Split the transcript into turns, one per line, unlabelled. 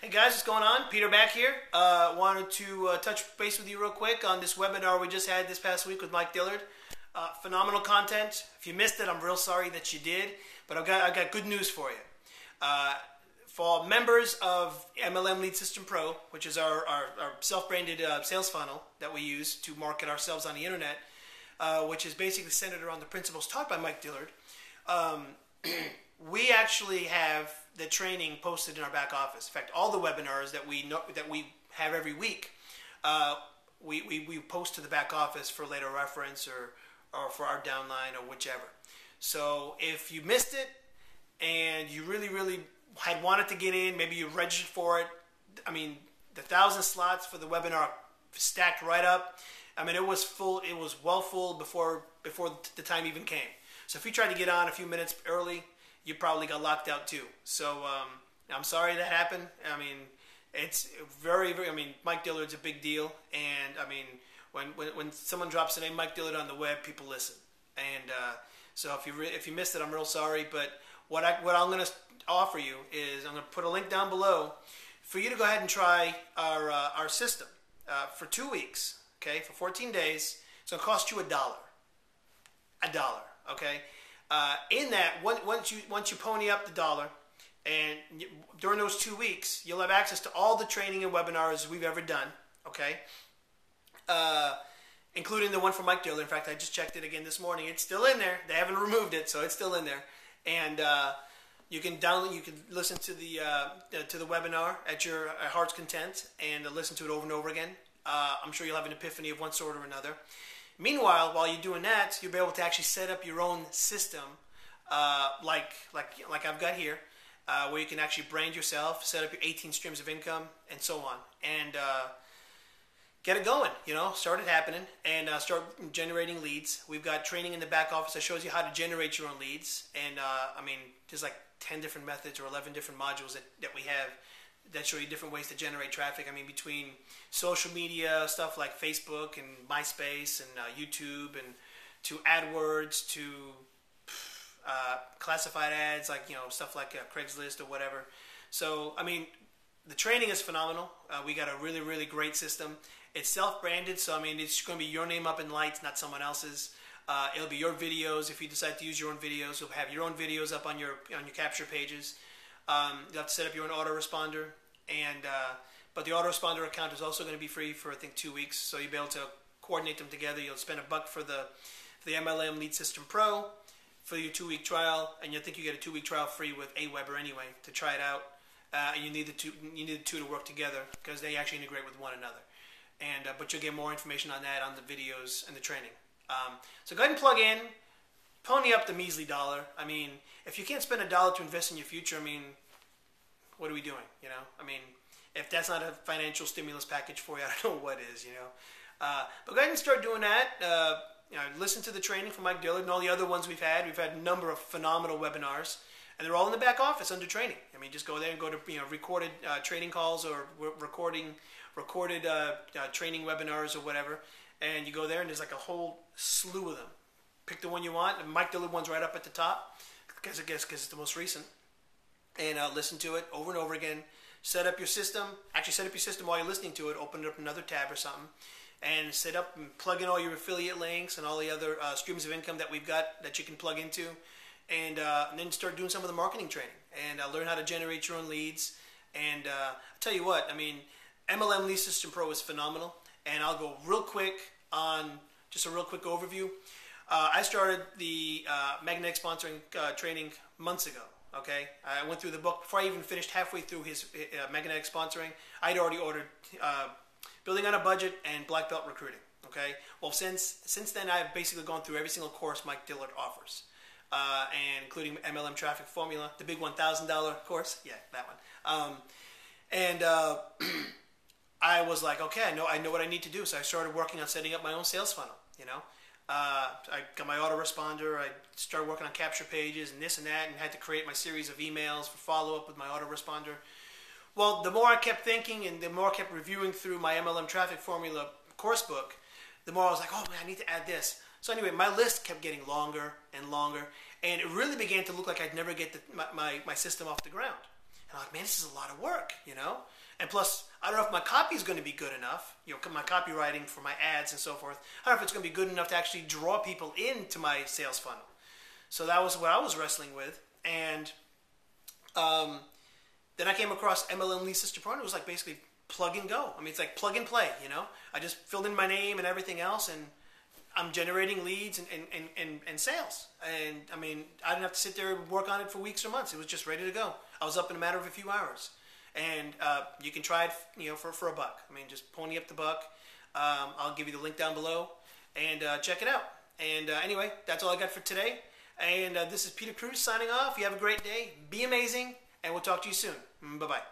Hey guys, what's going on? Peter back here. Wanted to touch base with you real quick on this webinar we just had this past week with Mike Dillard. Phenomenal content. If you missed it, I'm real sorry that you did, but I've got good news for you. For members of MLM Lead System Pro, which is our self-branded sales funnel that we use to market ourselves on the internet, which is basically centered around the principles taught by Mike Dillard, we actually have the training posted in our back office. In fact, all the webinars that we have every week, we post to the back office for later reference or for our downline or whichever. So if you missed it and you really had wanted to get in, maybe you registered for it. I mean, the 1,000 slots for the webinar stacked right up. I mean, it was full. It was well full before the time even came. So if you tried to get on a few minutes early, you probably got locked out too. So I'm sorry that happened. I mean, it's very. I mean, Mike Dillard's a big deal, and I mean, when someone drops the name Mike Dillard on the web, people listen. And so if you missed it, I'm real sorry. But what I'm going to offer you is I'm going to put a link down below for you to go ahead and try our system for 2 weeks. Okay, for 14 days. It's going to cost you $1. $1. Okay. In that, once you pony up the $1, and during those 2 weeks, you'll have access to all the training and webinars we've ever done, okay? Including the one from Mike Dillard. In fact, I just checked it again this morning. It's still in there. They haven't removed it, so it's still in there. And you can listen to the webinar at your heart's content and listen to it over and over again. I'm sure you'll have an epiphany of one sort or another. Meanwhile, while you're doing that, you'll be able to actually set up your own system, like I've got here, where you can actually brand yourself, set up your 18 streams of income, and so on, and get it going. You know, start it happening, and start generating leads. We've got training in the back office that shows you how to generate your own leads, and I mean, there's like 10 different methods or 11 different modules that we have that show you different ways to generate traffic. I mean, between social media stuff like Facebook and MySpace and YouTube, and to AdWords, to classified ads like, you know, stuff like Craigslist or whatever. So, I mean, the training is phenomenal. We got a really great system. It's self-branded, so I mean, it's going to be your name up in lights, not someone else's. It'll be your videos. If you decide to use your own videos, you'll have your own videos up on your capture pages. You'll have to set up your own autoresponder, and but the autoresponder account is also going to be free for I think 2 weeks, so you'll be able to coordinate them together. You'll spend $1 for the MLM Lead System Pro for your 2-week trial, and you'll think you get a 2-week trial free with Aweber anyway to try it out. You need the two to work together because they actually integrate with one another. And but you'll get more information on that on the videos and the training. So go ahead and plug in. Pony up the measly $1. I mean, if you can't spend $1 to invest in your future, I mean, what are we doing? You know, I mean, if that's not a financial stimulus package for you, I don't know what is. You know, but go ahead and start doing that. You know, listen to the training from Mike Dillard and all the other ones we've had. We've had a number of phenomenal webinars, and they're all in the back office under training. I mean, just go there and go to recorded training calls or recorded training webinars or whatever, and you go there and there's like a whole slew of them. Pick the one you want. The Mike Dillard one's right up at the top because it's the most recent. And listen to it over and over again. Set up your system. Actually, set up your system while you're listening to it. Open up another tab or something. And set up and plug in all your affiliate links and all the other streams of income that we've got that you can plug into. And then start doing some of the marketing training. And learn how to generate your own leads. And I'll tell you what, I mean, MLM Lead System Pro is phenomenal. And I'll go real quick on just a real quick overview. I started the magnetic sponsoring training months ago. Okay, I went through the book before I even finished halfway through his magnetic sponsoring. I'd already ordered Building on a Budget and Black Belt Recruiting. Okay, well since then I've basically gone through every single course Mike Dillard offers, and including MLM Traffic Formula, the big $1,000 course. Yeah, that one. I was like, okay, I know what I need to do. So I started working on setting up my own sales funnel. You know. I got my autoresponder. I started working on capture pages and this and that, and had to create my series of emails for follow-up with my autoresponder. Well, the more I kept thinking and the more I kept reviewing through my MLM Traffic Formula course book, the more I was like, oh man, I need to add this. So anyway, my list kept getting longer and longer, and it really began to look like I'd never get my system off the ground. I'm like, man, this is a lot of work, you know? And plus, I don't know if my copy is going to be good enough, you know, my copywriting for my ads and so forth. I don't know if it's going to be good enough to actually draw people into my sales funnel. So that was what I was wrestling with. And then I came across MLM Sister Pro. It was like basically plug and go. I mean, it's like plug and play, you know? I just filled in my name and everything else, and I'm generating leads and sales. And I mean, I didn't have to sit there and work on it for weeks or months. It was just ready to go. I was up in a matter of a few hours. And you can try it, you know, for $1. I mean, just pony up the buck. I'll give you the link down below, and check it out. And anyway, that's all I got for today. And this is Peter Cruz signing off. You have a great day. Be amazing, and we'll talk to you soon. Bye-bye.